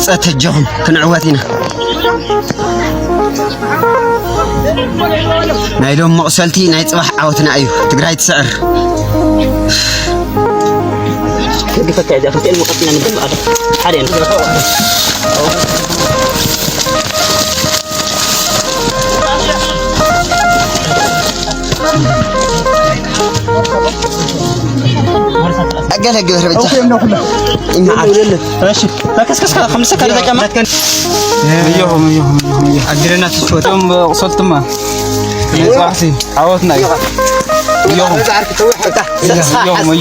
نمصت الجهم كنعواتنا نايلوم مقسلتي ناي صباح عوتنا ايو تግራይ تسعر كيف تقعد اخي المقسنا من بعد حاليا أقل أقل ربيتها. إن عاد. ماشي. لا كسكس خمسة كذا كمان. يوم. أقدرنا تشوت. يوم وصلت ما. صاحسي عوضنا. يوم.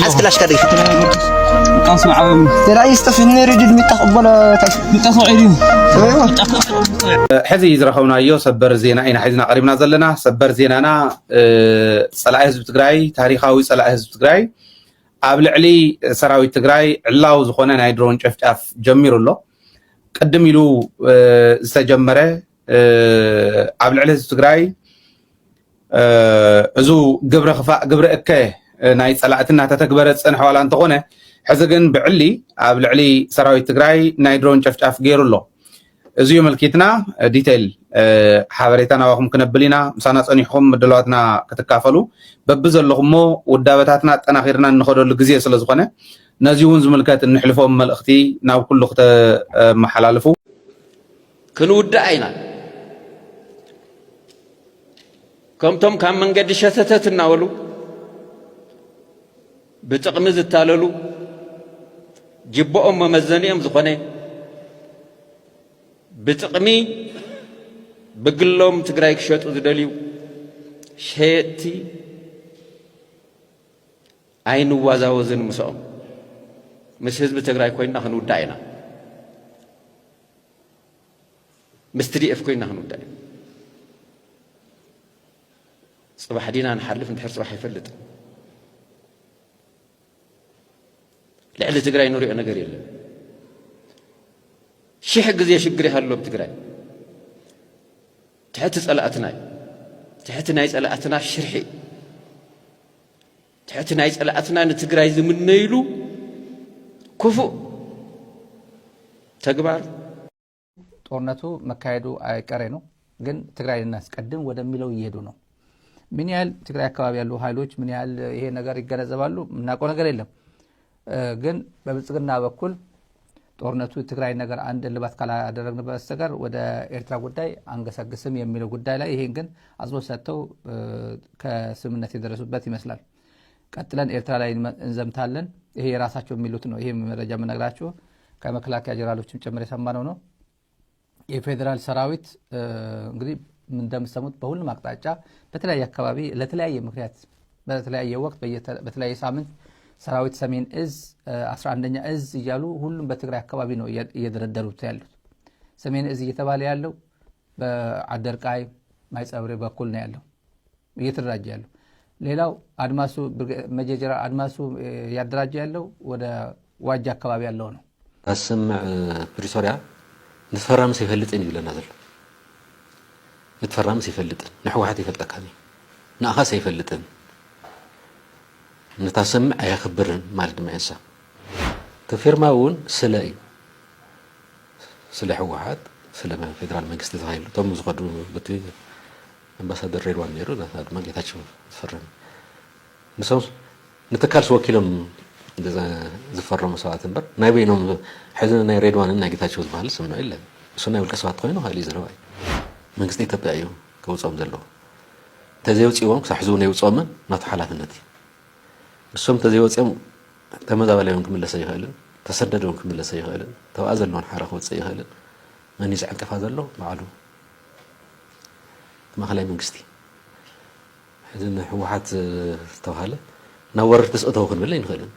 أسكلاش كذي. أسمع عوام. ترى يستفيدني رجل متقبل متقبل. حزي زرخونا يو سبر زينا أين حزنا قريبنا زلنا سبر زينانا صلاة حزب تجراي تاريخاوي صلاة حزب تجراي قبل علي سراوي تجراي علاو زخونا نايدرون شفتاف جمير الله قدم يلو استجمره قبل علي حزب تجراي أزو قبر خفاء قبر أكه ناي صلاةنا تتكبر صن حوالي أنتقونه حزقن بعلي قبل علي سراوي تجراي نايدرون شفتاف غير الله ازيو ملكيتنا ديتيل حبريتنا واخم كنبلينا مسانا صنيحكم مدلواتنا كتكافلو ببزلخمو ودابتاتنا تناخيرنا نخدو غزيه سلازخونه نازيون زملكات نحلفهم ملختي ناو كل خت محلالفو كنود عينا كمتم كان منقد شتتتنا ولو بتقمز التاللو جبؤهم ممزنيهم زخونه بتقمي بقلهم تقرايك شوت ودليو شيتي عين وازاوزن مسوم مش حزب تقراي كوينا خنو داينا مستري اف كوينا خنو داينا صباح دينا نحلف نحر صباح يفلت لعل تقراي نوري انا غير يله شي حق زي شقري هالو بتقراي تحت صلاتنا يصلاتنا شرحي تحت يصلاتنا نتقراي زمنيلو كفو تግባር ጦርነቱ መካሄዱ አይቀሬ ነው ግን ትግራይ እናስቀድም ወደሚለው እየሄዱ ነው ምን ያህል ትግራይ አካባቢ ያሉ ኃይሎች ምን ያህል ይሄ ነገር ይገነዘባሉ ምናቆ ነገር የለም ግን በብልጽግና በኩል ጦርነቱ ትግራይ ነገር አንድ ልባት ካላደረግን በስተቀር ወደ ኤርትራ ጉዳይ አንገሰግስም የሚለው ጉዳይ ላይ ይሄን ግን አጽንኦት ሰጥተው ከስምምነት የደረሱበት ይመስላል ቀጥለን ኤርትራ ላይ እንዘምታለን ይሄ የራሳቸው የሚሉት ነው ይሄ መረጃ መነግራችሁ ከመከላከያ ጀነራሎችም ጭምር የሰማነው ነው የፌደራል ሰራዊት እንግዲህ እንደምትሰሙት በሁሉም አቅጣጫ በተለያየ አካባቢ ለተለያየ ምክንያት በተለያየ ወቅት በተለያየ ሳምንት ሰራዊት ሰሜን እዝ 11ኛ እዝ ይያሉ ሁሉም በትግራይ አካባቢ ነው እየደረደሩት ያሉት ሰሜን እዝ እየተባለ ያለው በአደርቃይ ማይጸብሬ በኩል ነው ያለው እየተደራጀ ያለው ሌላው አድማሱ መጀጀራ አድማሱ ያደራጀ ያለው ወደ ዋጃ አካባቢ ያለው ነው አሰማዕ ፕሪቶሪያ ንፈራም ሲፈልጥን ይብለና ዘሎ ንፈራም ሲፈልጥን ንሕወሓት ይፈልጠካኒ ንኣኻ ሲፈልጥን نتسمع يا خبرن مالد ما ينسى كفيرماون سلاي سلاح واحد سلام فيدرال مانجست زايل توم زغدو بتي امباسادور ريدوان نيرو هذا ما جيتاچو فرم نسوس نتكالس وكيلهم زفرموا ساعات بر ناي بينهم حزن ناي ريدوان نا جيتاچو زبال سمنو الا سناي ولقسوات خوينو هالي زرواي مانجست يتبعيو كوصوم زلو تزيوصيوم صحزوني وصومن نات حلافنتي السوم تزيوصيم تمزابلهم كملسه يخالن تسددهم كملسه يخالن توازلون حرخ وصي يخالن اني زعنقف زلو بعلو ما خلاي منغستي حزن حوحات توهاله نورت تسقطو كنبل ينخلن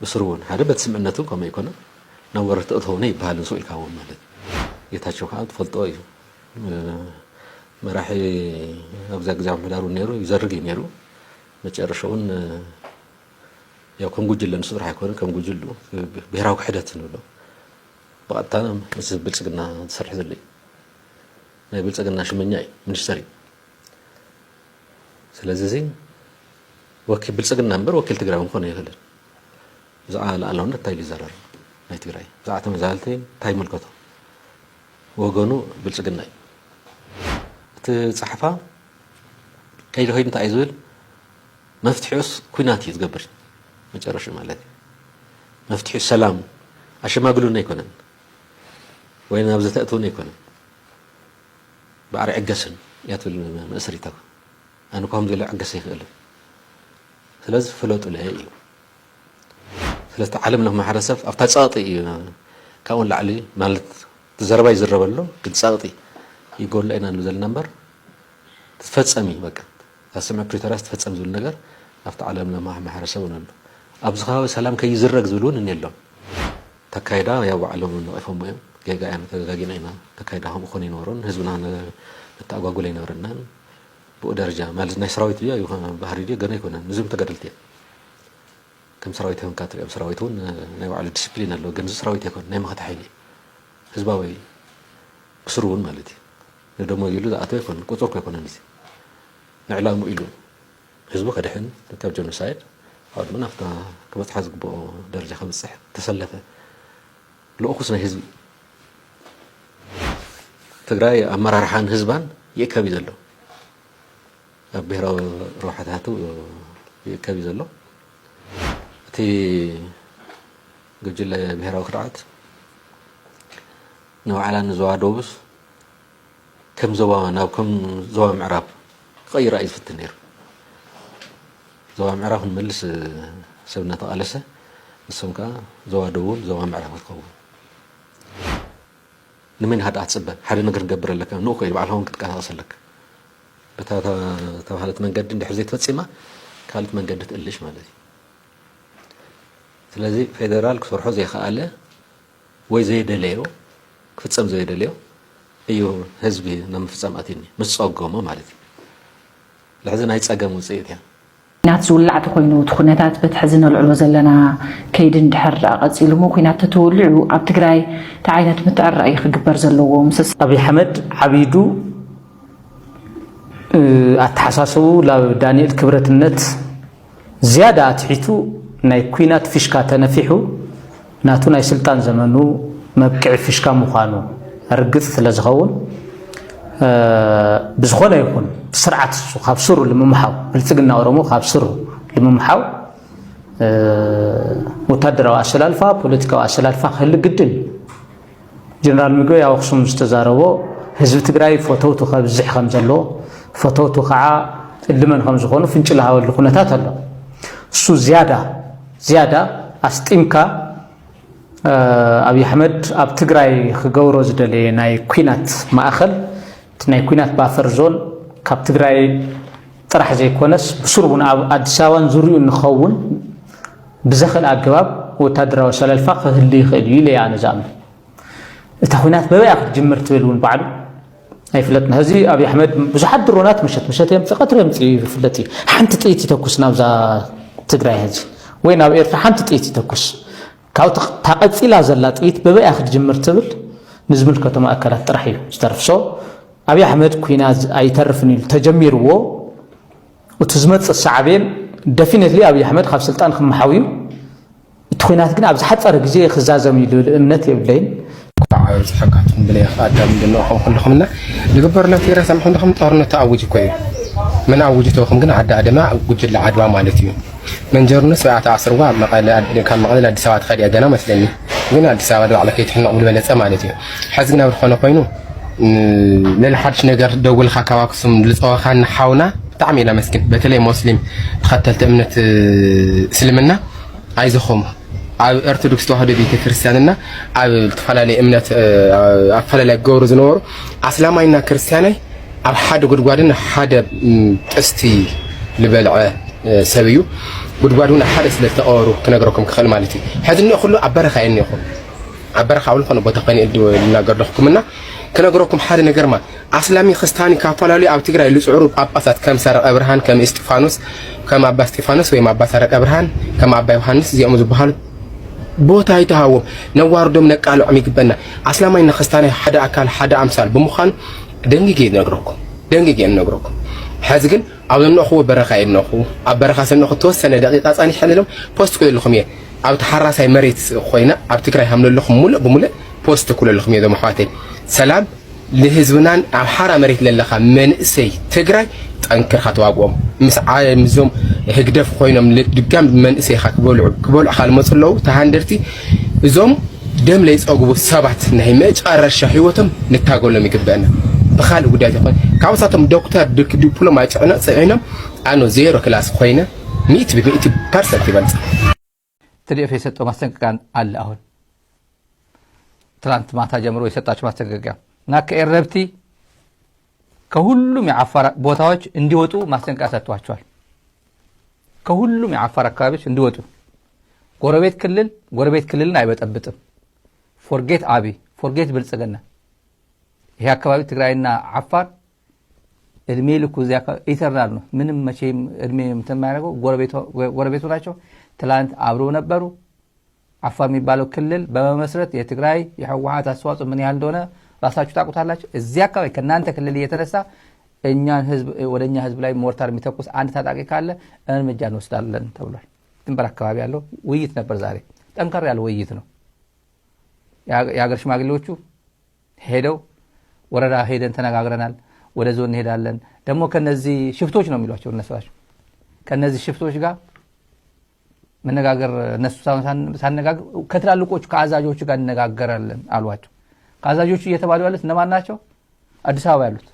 بسرون هذا بتسمعنته كما يكون نورت تسقطو ني بحالن سوق الكاوم ማለት የታቸው ካል ተፈልጦ እዩ መራሒ አብዛ ግዛው መዳሩ ነሩ ይዘርግ ነሩ መጨረሻውን ያው ከንጉጅለን ሱራህ አይኮን ከንጉጅሉ ብሔራዊ ክህደት ነው በቀጥታ ምስ ብልጽግና ተሰርሕ ዘልይ ናይ ብልጽግና ሽመኛይ ሚኒስተር ስለዚህ ወኪል ብልጽግና ነበር ወኪል ትግራይ እንኳን ይኸለ ዘዓላ አላውና ታይሊ ዘራር ናይ ትግራይ ብዛዕባ ተመዛበልቲ እንታይ ይምልከቶ ወገኑ ብልጽግና እዩ እቲ ጸሓፋ ከይዲ ኸይዱ እንታይ እዩ ዝብል መፍትሒኡስ ኩናት እዩ ዝገብር መጨረሻ ማለት እዩ መፍትሒኡ ሰላም ኣሸማግሉና ኣይኮነን ወይ ናብ ዝተእትውና ኣይኮነን ባዕሪ ዕገስን እያ ትብል መእሰሪታ ኣነ እኳ ከምዚ ኢለ ዕገስ ኣይክእልን ስለዚ ፍለጡ ለየ እዩ ስለዚ ዓለም ለኹ ማሕበረሰብ ኣብታ ጸቕጢ እዩ ካብኡን ላዕሊ ማለት ተዘረባ ይዝረበሎ ግን ጸቕጢ ይጎሎ ኢና ንብል ዘለና እምበር ትፈጸሚ በቃ ታስምዕ ፕሪቶሪያ ትፈጸም ዝብል ነገር ኣብቲ ዓለም ለኹ ማሕበረሰብ እውን ኣሎ ኣብዚ ከባቢ ሰላም ከይዝረግ ዝብል እውን እኒአሎም ተካይዳ ያው ባዕሎም ነቒፎሞ እዮም ጌጋና ተጋጊና ኢና ተካይዳ ከምኡ ኮነ ይነበሮን ህዝብና ነተኣጓጉለ ይነበረናን ብኡ ደረጃ ማለት ናይ ሰራዊት ድያ ባህሪ ድያ ገና ኣይኮነን ንዝም ተገደልቲ እያ ከም ሰራዊት ይኹን ካትሪኦም ሰራዊት እውን ናይ ባዕሉ ዲስፕሊን ኣለዎ ግን ሰራዊት ኣይኮን ናይ መኸታ ሓይሊ ህዝባዊ ብስሩ እውን ማለት እዩ ደሞ ኢሉ ዝኣተወ ኣይኮነን ቁፅርኩ ኣይኮነን እዚ ንዕላሙ ኢሉ ህዝቡ ከድሕን ካብ ጀኖሳይድ ኣብ ድማ ናፍታ ክበፅሓ ዝግብኦ ደረጃ ከብፅሕ ተሰለፈ ልኡኹስ ናይ ህዝቢ ትግራይ ኣመራርሓን ህዝባን ይእከብ እዩ ዘሎ ኣብ ብሄራዊ ረውሓታቱ ይእከብ እዩ ዘሎ እቲ ጉጅለ ብሄራዊ ክርዓት ንባዕላ ንዞባ ደቡብስ ከም ዞባ ናብ ከም ዞባ ምዕራብ ክቐይራ እዩ ዝፍትን ነይሩ ዞባ ምዕራብ ክንመልስ ሰብ እናተቓለሰ ንሶም ከዓ ዞባ ደቡብ ዞባ ምዕራብ ክትኸውን ንመን ሓደ ኣትፅበ ሓደ ነገር ንገብር ኣለካ ንኡ ኮይኑ ባዕልኻ ክትቀሳቀስ ኣለካ በታ ተባህለት መንገዲ እንድሕር ዘይተፈፂማ ካልኦት መንገዲ ትእልሽ ማለት እዩ ስለዚ ፌደራል ክሰርሖ ዘይከኣለ ወይ ዘይደለዮ ክፍፀም ዘይደለዮ እዩ ህዝቢ ናብ ምፍፃም ኣትዩኒ ምስ ፀገሞ ማለት እዩ ልሕዚ ናይ ፀገም ውፅኢት እያ ኩናት ዝውላዕ ተኮይኑ እቲ ኩነታት በቲ ሕዚ ነልዕሎ ዘለና ከይዲ እንድሕር ቀፂሉ ሞ ኩናት ተተወሊዑ ኣብ ትግራይ እንታይ ዓይነት ምትዕራይ ክግበር ዘለዎ ምስ ኣብይ ኣሕመድ ዓቢዱ ኣተሓሳስቡ ላብ ዳንኤል ክብረትነት ዝያዳ ኣትሒቱ ናይ ኩናት ፊሽካ ተነፊሑ ናቱ ናይ ስልጣን ዘመኑ መብቅዒ ፊሽካ ምዃኑ ርግፅ ስለ ዝኸውን ብዝኾነ ይኹን ብስርዓት ካብ ስሩ ልምምሓው ብልፅግና ኦሮሞ ካብ ስሩ ልምምሓው ወታደራዊ ኣሰላልፋ ፖለቲካዊ ኣሰላልፋ ክህሊ ግድን ጀነራል ምግበይ ኣብ ኣክሱም ዝተዛረቦ ህዝቢ ትግራይ ፎቶውቱ ከብዝሕ ከም ዘሎ ፎቶውቱ ከዓ እልመን ከም ዝኾኑ ፍንጭል ሃበሉ ኩነታት ኣሎ እሱ ዝያዳ ኣስጢምካ ኣብይ ኣሕመድ ኣብ ትግራይ ክገብሮ ዝደለየ ናይ ኩናት ማእኸል ናይ ኩናት ባፈር ዞን ካብ ትግራይ ጥራሕ ዘይኮነስ ብስሩ እውን ኣብ ኣዲስ ኣበባን ዙርዩ ንኸውን ብዘኽእል ኣገባብ ወታደራዊ ኣሰላልፋ ክህሊ ይኽእል እዩ ኢለ እየ ኣነ ዝኣምን እታ ኩናት በበያ ክትጅምር ትብል እውን ባዕሉ ኣይፍለጥና ሕዚ ኣብይ ኣሕመድ ብዙሓት ድሮናት መሸት እዮም ቀትሪ የምፅኡ ይፍለጥ እዩ ሓንቲ ጥይት ይተኩስ ናብዛ ትግራይ ሕዚ ወይ ናብ ኤርትራ ሓንቲ ጥይት ይተኩስ ካብኡ ታቐፂላ ዘላ ጥይት በበያ ክትጅምር ትብል ንዝምልከቶም ኣካላት ጥራሕ እዩ ዝተርፍሶ ኣብይ ኣሕመድ ኩናት ኣይተርፍን ኢሉ ተጀሚርዎ እቲ ዝመፅእ ሰዓብን ደፊኒትሊ ኣብይ ኣሕመድ ካብ ስልጣን ክመሓው እዩ እቲ ኩናት ግን ኣብ ዝሓፀረ ግዜ ክዛዘም ኢሉ እምነት የብለይን ዝሕጋትኩም ብለይ ኣዳም እንደነኹም ኩልኹምና ዝግበረሎም ቴራ ሰምዑ እንደኹም ጦርነት ተኣውጅ እኮ እዩ من أوجدتهم كنا عدا أدماء وجد العدوى مالتيو من جرنس بعد عصر واب كان مقال الدسوات خدي أجنا مثلني قلنا الدسوات على كيت حنا أول بلد مالتيو حزقنا بالخنا قينو للحدش نقدر دول خكواكسم لصاخان حاونا تعمل مسكين بتلي مسلم تختلت أمنة سلمنا عايزهم أرثوذكس توحد بيت كريستياننا تفعل أمنة أفعل جورز نور أسلام إننا كريستياني أب حد قدوارنا حد تستي لبلع سبيو قدوارنا حد سلت أورو كنقرأكم خل مالتي هذا إنه كله عبارة إني أخو عبارة أول خنا بتقني الدو نقرأكم منا كنقرأكم حد نقرما أسلامي خستاني كفالا لي أو تقرأ لي عروض أبسط كم سرق أبرهان كم استفانوس كم أبا استفانوس ويا أبا سرق أبرهان كم أبا يوحنس زي أمز بحال بوتا يتهاو نوار دوم نقالو عميق بنا أسلامي إن خستاني حد أكل حد أمثال بمخان دنجي نقرأكم حازقن أو إنه أخوه برخاء إنه أخوه أبرخاء سنة أخوه توسنة دقيقة ثانية حللهم بوست كل الخمية ኣብ ተሓራሳይ መሬት ኮይና ኣብ ትግራይ ሃምለለኹም ሙሉእ ብሙሉእ ፖስት ኩለለኹም እዮም ኣሕዋተይ ሰላም لهزبنان أو حارة مريت للخا من سي تجري تنكر خطوة قوم مزوم هجدف خوينا من دقام من سي خا كبول خال مصلو تهندرتي زوم دم ليس أقوى سبعة نهيمج أرش حيوتهم نتاقول لهم يكبرنا بخال ودايت خوين كاوساتهم دكتور دبلوما أنا سعينا أنا زيرو كلاس خوينا 100% تبلت تري في ستة مثلا كان على أهون ترانت ما تجمروا يستاش مثلا كان ናከ ኤረብቲ ከሁሉም የአፋር ቦታዎች እንዲወጡ ማስጠንቀቂያ ሰጥቷቸዋል ከሁሉም የአፋር አካባቢዎች እንዲወጡ ጎረቤት ክልልን አይበጠብጥም ፎርጌት አቢ ፎርጌት ብልጽግና ይሄ አካባቢ ትግራይና አፋር እድሜ ልኩ ዚያ ኢተርናል ነው ምንም መቼም እድሜ የማያረገው ጎረቤቱ ናቸው ትላንት አብረው ነበሩ አፋር የሚባለው ክልል በመመስረት የትግራይ የህወሓት አስተዋጽኦ ምን ያህል እንደሆነ ራሳችሁ ታውቁታላችሁ እዚያ አካባቢ ከናንተ ክልል እየተነሳ እኛን ህዝብ ወደኛ ህዝብ ላይ ሞርታር የሚተኩስ አንድ ታጣቂ ካለ እርምጃ እንወስዳለን ተብሏል ድንበር አካባቢ ያለው ውይይት ነበር ዛሬ ጠንከር ያለው ውይይት ነው የሀገር ሽማግሌዎቹ ሄደው ወረዳ ሄደን ተነጋግረናል ወደ ዞን እንሄዳለን ደግሞ ከነዚህ ሽፍቶች ነው የሚሏቸው እነሱራቸው ከነዚህ ሽፍቶች ጋር መነጋገር እነሱ ሳነጋገር ከትላልቆቹ ከአዛዦቹ ጋር እንነጋገራለን አሏቸው ካዛጆቹ እየተባሉ ያሉት እነማን ናቸው አዲስ አበባ ያሉት